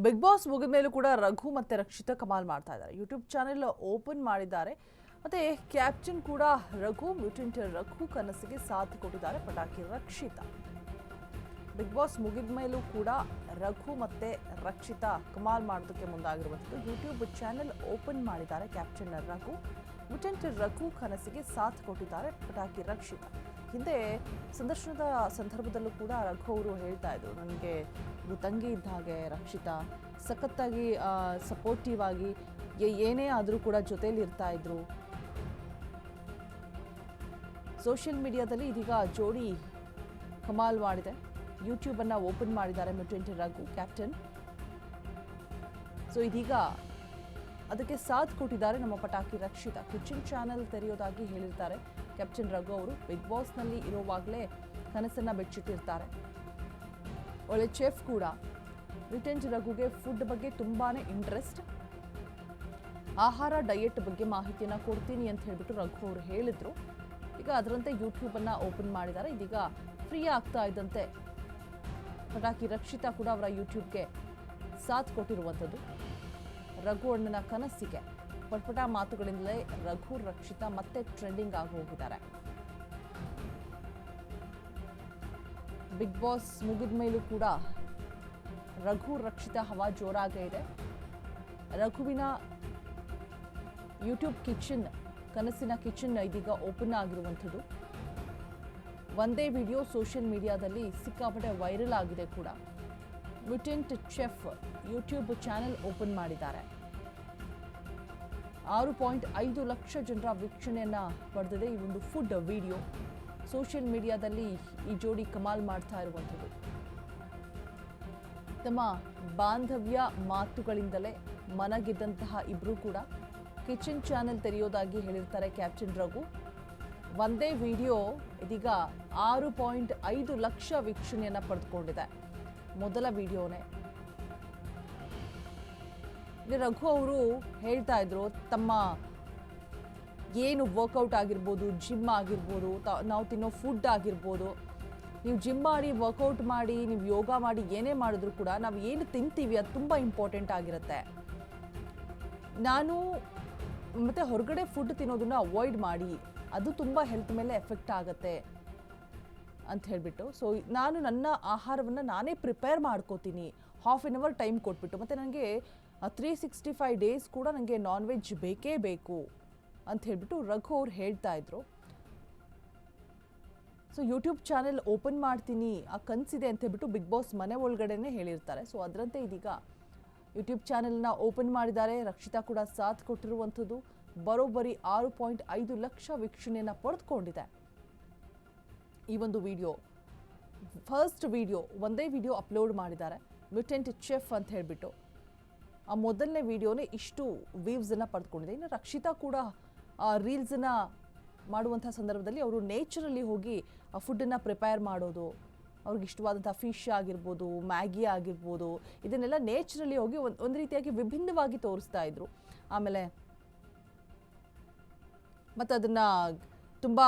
Big boss ಮುಗಿದ ಮೇಲೂ ಕೂಡ ರಘು ಮತ್ತೆ ರಕ್ಷಿತಾ ಕಮಾಲ್ ಮಾಡ್ತಾ ಇದ್ದಾರೆ. ಯೂಟ್ಯೂಬ್ ಚಾನೆಲ್ ಓಪನ್ ಮಾಡಿದ್ದಾರೆ. ಮತ್ತೆ ಕ್ಯಾಪ್ಷನ್ ಕೂಡ ರಘು ಮ್ಯೂಟೆಂಟ್ ರಘು ಕನಸಿಗೆ ಸಾಥ್ ಕೊಟ್ಟಿದ್ದಾರೆ ಪಟಾಕಿ ರಕ್ಷಿತಾ. ಬಿಗ್ ಬಾಸ್ ಮುಗಿದ ಮೇಲೂ ಕೂಡ ರಘು ಮತ್ತೆ ರಕ್ಷಿತಾ ಕಮಾಲ್ ಮಾಡೋದಕ್ಕೆ ಮುಂದಾಗಿರುವಂಥದ್ದು. ಯೂಟ್ಯೂಬ್ ಚಾನೆಲ್ ಓಪನ್ ಮಾಡಿದ್ದಾರೆ. ಕ್ಯಾಪ್ಷನ್ ರಘು ಮ್ಯೂಟೆಂಟ್ ರಘು ಕನಸಿಗೆ ಸಾಥ್ ಕೊಟ್ಟಿದ್ದಾರೆ ಪಟಾಕಿ ರಕ್ಷಿತಾ. ಹಿಂದೆ ಸಂದರ್ಶನದ ಸಂದರ್ಭದಲ್ಲೂ ಕೂಡ ರಘು ಅವರು ಹೇಳ್ತಾ ಇದ್ರು, ನನಗೆ ಇದು ತಂಗಿ ಇದ್ದ ಹಾಗೆ ರಕ್ಷಿತಾ, ಸಖತ್ತಾಗಿ ಸಪೋರ್ಟಿವ್ ಆಗಿ ಏನೇ ಆದರೂ ಕೂಡ ಜೊತೆಯಲ್ಲಿ ಇರ್ತಾ ಇದ್ರು. ಸೋಷಿಯಲ್ ಮೀಡಿಯಾದಲ್ಲಿ ಇದೀಗ ಜೋಡಿ ಕಮಾಲ್ ಮಾಡಿದೆ. ಯೂಟ್ಯೂಬ್ ಅನ್ನ ಓಪನ್ ಮಾಡಿದ್ದಾರೆ ಮ್ಯೂಟೆಂಟ್ ರಘು ಕ್ಯಾಪ್ಟನ್. ಸೊ ಇದೀಗ ಅದಕ್ಕೆ ಸಾಥ್ ಕೊಟ್ಟಿದ್ದಾರೆ ನಮ್ಮ ಪಟಾಕಿ ರಕ್ಷಿತಾ. ಕಿಚನ್ ಚಾನೆಲ್ ತೆರೆಯೋದಾಗಿ ಹೇಳಿರ್ತಾರೆ ಕ್ಯಾಪ್ಟನ್ ರಘು ಅವರು. ಬಿಗ್ ಬಾಸ್ನಲ್ಲಿ ಇರುವಾಗಲೇ ಕನಸನ್ನ ಬೆಚ್ಚಿಟ್ಟಿರ್ತಾರೆ. ಒಳ್ಳೆ ಚೆಫ್ ಕೂಡ. ಮ್ಯೂಟೆಂಟ್ ರಘುಗೆ ಫುಡ್ ಬಗ್ಗೆ ತುಂಬಾನೇ ಇಂಟ್ರೆಸ್ಟ್. ಆಹಾರ ಡಯಟ್ ಬಗ್ಗೆ ಮಾಹಿತಿಯನ್ನ ಕೊಡ್ತೀನಿ ಅಂತ ಹೇಳ್ಬಿಟ್ಟು ರಘು ಅವರು ಹೇಳಿದ್ರು. ಈಗ ಅದರಂತೆ ಯೂಟ್ಯೂಬ್ ಅನ್ನ ಓಪನ್ ಮಾಡಿದ್ದಾರೆ. ಇದೀಗ ಫ್ರೀ ಆಗ್ತಾ ಇದ್ದಂತೆ ಪಟಾಕಿ ರಕ್ಷಿತಾ ಕೂಡ ಅವರ ಯೂಟ್ಯೂಬ್ಗೆ ಸಾಥ್ ಕೊಟ್ಟಿರುವಂಥದ್ದು. ರಘು ಅಣ್ಣನ ಕನಸಿಗೆ ಪಟ್ಪಟ ಮಾತುಗಳಿಂದಲೇ ರಘು ರಕ್ಷಿತಾ ಮತ್ತೆ ಟ್ರೆಂಡಿಂಗ್ ಆಗಿ ಹೋಗಿದ್ದಾರೆ. ಬಿಗ್ ಬಾಸ್ ಮುಗಿದ ಮೇಲೂ ಕೂಡ ರಘು ರಕ್ಷಿತಾ ಹವಾ ಜೋರಾಗೇ ಇದೆ. ರಘುವಿನ ಯೂಟ್ಯೂಬ್ ಕಿಚನ್, ಕನಸಿನ ಕಿಚನ್ ಇದೀಗ ಓಪನ್ ಆಗಿರುವಂಥದ್ದು. ಒಂದೇ ವಿಡಿಯೋ ಸೋಷಿಯಲ್ ಮೀಡಿಯಾದಲ್ಲಿ ಸಿಕ್ಕಾಪಟ್ಟೆ ವೈರಲ್ ಆಗಿದೆ ಕೂಡ. Mutant chef YouTube channel open ಮಾಡಿದ್ದಾರೆ. 6.5 ಲಕ್ಷ ಜನರ ವೀಕ್ಷಣೆಯನ್ನ ಪಡೆದಿದೆ ಈ ಒಂದು ಫುಡ್ ವಿಡಿಯೋ. ಸೋಷಿಯಲ್ ಮೀಡಿಯಾದಲ್ಲಿ ಈ ಜೋಡಿ ಕಮಾಲ್ ಮಾಡ್ತಾ ಇರುವಂಥದ್ದು. ತಮ್ಮ ಬಾಂಧವ್ಯ ಮಾತುಗಳಿಂದಲೇ ಮನಗೆದ್ದಂತಹ ಇಬ್ರು ಕೂಡ ಕಿಚನ್ ಚಾನೆಲ್ ತೆರೆಯೋದಾಗಿ ಹೇಳಿರ್ತಾರೆ ಕ್ಯಾಪ್ಟನ್ ರಘು. ಒಂದೇ ವಿಡಿಯೋ ಇದೀಗ 6.5 ಲಕ್ಷ ವೀಕ್ಷಣೆಯನ್ನ ಪಡೆದುಕೊಂಡಿದೆ. ಮೊದಲ ವಿಡಿಯೋನೇ. ಇಲ್ಲಿ ರಘು ಅವರು ಹೇಳ್ತಾ ಇದ್ರು, ತಮ್ಮ ಏನು ವರ್ಕೌಟ್ ಆಗಿರ್ಬೋದು, ಜಿಮ್ ಆಗಿರ್ಬೋದು, ನಾವು ತಿನ್ನೋ ಫುಡ್ ಆಗಿರ್ಬೋದು, ನೀವು ಜಿಮ್ ಮಾಡಿ, ವರ್ಕೌಟ್ ಮಾಡಿ, ನೀವು ಯೋಗ ಮಾಡಿ, ಏನೇ ಮಾಡಿದ್ರು ಕೂಡ ನಾವು ಏನು ತಿಂತೀವಿ ಅದು ತುಂಬ ಇಂಪಾರ್ಟೆಂಟ್ ಆಗಿರುತ್ತೆ. ನಾನು ಮತ್ತೆ ಹೊರಗಡೆ ಫುಡ್ ತಿನ್ನೋದನ್ನ ಅವಾಯ್ಡ್ ಮಾಡಿ, ಅದು ತುಂಬ ಹೆಲ್ತ್ ಮೇಲೆ ಎಫೆಕ್ಟ್ ಆಗುತ್ತೆ ಅಂತ ಹೇಳಿಬಿಟ್ಟು. ಸೊ ನಾನು ನನ್ನ ಆಹಾರವನ್ನು ನಾನೇ ಪ್ರಿಪೇರ್ ಮಾಡ್ಕೋತೀನಿ, ಹಾಫ್ ಆನ್ ಅವರ್ ಟೈಮ್ ಕೊಟ್ಬಿಟ್ಟು. ಮತ್ತು ನನಗೆ 365 ಡೇಸ್ ಕೂಡ ನನಗೆ ನಾನ್ ವೆಜ್ ಬೇಕೇ ಬೇಕು ಅಂತ ಹೇಳಿಬಿಟ್ಟು ರಘು ಅವ್ರು ಹೇಳ್ತಾ ಇದ್ರು. ಸೊ ಯೂಟ್ಯೂಬ್ ಚಾನೆಲ್ ಓಪನ್ ಮಾಡ್ತೀನಿ, ಆ ಕನಸಿದೆ ಅಂತ ಹೇಳ್ಬಿಟ್ಟು ಬಿಗ್ ಬಾಸ್ ಮನೆ ಒಳಗಡೆನೇ ಹೇಳಿರ್ತಾರೆ. ಸೊ ಅದರಂತೆ ಇದೀಗ ಯೂಟ್ಯೂಬ್ ಚಾನೆಲ್ನ ಓಪನ್ ಮಾಡಿದ್ದಾರೆ. ರಕ್ಷಿತಾ ಕೂಡ ಸಾಥ್ ಕೊಟ್ಟಿರುವಂಥದ್ದು. ಬರೋಬ್ಬರಿ 6.5 ಲಕ್ಷ ವೀಕ್ಷಣೆಯನ್ನು ಪಡೆದುಕೊಂಡಿದೆ ಈ ಒಂದು ವಿಡಿಯೋ. ಫಸ್ಟ್ ವಿಡಿಯೋ, ಒಂದೇ ವಿಡಿಯೋ ಅಪ್ಲೋಡ್ ಮಾಡಿದ್ದಾರೆ ಮ್ಯೂಟೆಂಟ್ ಚೆಫ್ ಅಂತ ಹೇಳಿಬಿಟ್ಟು. ಆ ಮೊದಲನೇ ವಿಡಿಯೋನೇ ಇಷ್ಟು ವ್ಯೂವ್ಸನ್ನು ಪಡೆದುಕೊಂಡಿದೆ. ಇನ್ನು ರಕ್ಷಿತಾ ಕೂಡ ರೀಲ್ಸನ್ನು ಮಾಡುವಂಥ ಸಂದರ್ಭದಲ್ಲಿ ಅವರು ನೇಚರಲ್ಲಿ ಹೋಗಿ ಆ ಫುಡ್ಡನ್ನು ಪ್ರಿಪೇರ್ ಮಾಡೋದು, ಅವ್ರಿಗೆ ಇಷ್ಟವಾದಂಥ ಫಿಶ್ ಆಗಿರ್ಬೋದು, ಮ್ಯಾಗಿ ಆಗಿರ್ಬೋದು, ಇದನ್ನೆಲ್ಲ ನೇಚರಲ್ಲಿ ಹೋಗಿ ಒಂದು ರೀತಿಯಾಗಿ ವಿಭಿನ್ನವಾಗಿ ತೋರಿಸ್ತಾ ಇದ್ರು. ಆಮೇಲೆ ಮತ್ತು ಅದನ್ನು ತುಂಬ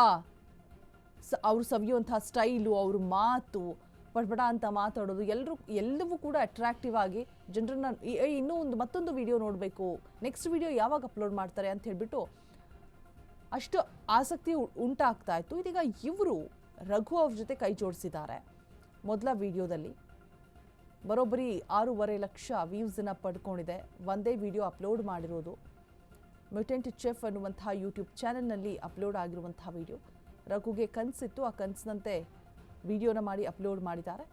ಅವರು ಸವಿಯುವಂಥ ಸ್ಟೈಲು, ಅವ್ರ ಮಾತು, ಪಡ್ಪಡ ಅಂತ ಮಾತಾಡೋದು, ಎಲ್ಲವೂ ಕೂಡ ಅಟ್ರಾಕ್ಟಿವ್ ಆಗಿ ಜನರನ್ನ ಇನ್ನೂ ಮತ್ತೊಂದು ವಿಡಿಯೋ ನೋಡಬೇಕು, ನೆಕ್ಸ್ಟ್ ವಿಡಿಯೋ ಯಾವಾಗ ಅಪ್ಲೋಡ್ ಮಾಡ್ತಾರೆ ಅಂತ ಹೇಳ್ಬಿಟ್ಟು ಅಷ್ಟು ಆಸಕ್ತಿ ಉಂಟಾಗ್ತಾ ಇತ್ತು. ಇದೀಗ ಇವರು ರಘು ಅವ್ರ ಜೊತೆ ಕೈ ಜೋಡಿಸಿದ್ದಾರೆ. ಮೊದಲ ವಿಡಿಯೋದಲ್ಲಿ ಬರೋಬ್ಬರಿ 6.5 ಲಕ್ಷ ವ್ಯೂಸನ್ನು ಪಡ್ಕೊಂಡಿದೆ. ಒಂದೇ ವಿಡಿಯೋ ಅಪ್ಲೋಡ್ ಮಾಡಿರೋದು. ಮ್ಯೂಟೆಂಟ್ ಚೆಫ್ ಅನ್ನುವಂಥ ಯೂಟ್ಯೂಬ್ ಚಾನೆಲ್ನಲ್ಲಿ ಅಪ್ಲೋಡ್ ಆಗಿರುವಂಥ ವಿಡಿಯೋ. ರಘುಗೆ ಕನಸಿತ್ತು, ಆ ಕನಸಿನಂತೆ ವಿಡಿಯೋನ ಮಾಡಿ ಅಪ್ಲೋಡ್ ಮಾಡಿದ್ದಾರೆ.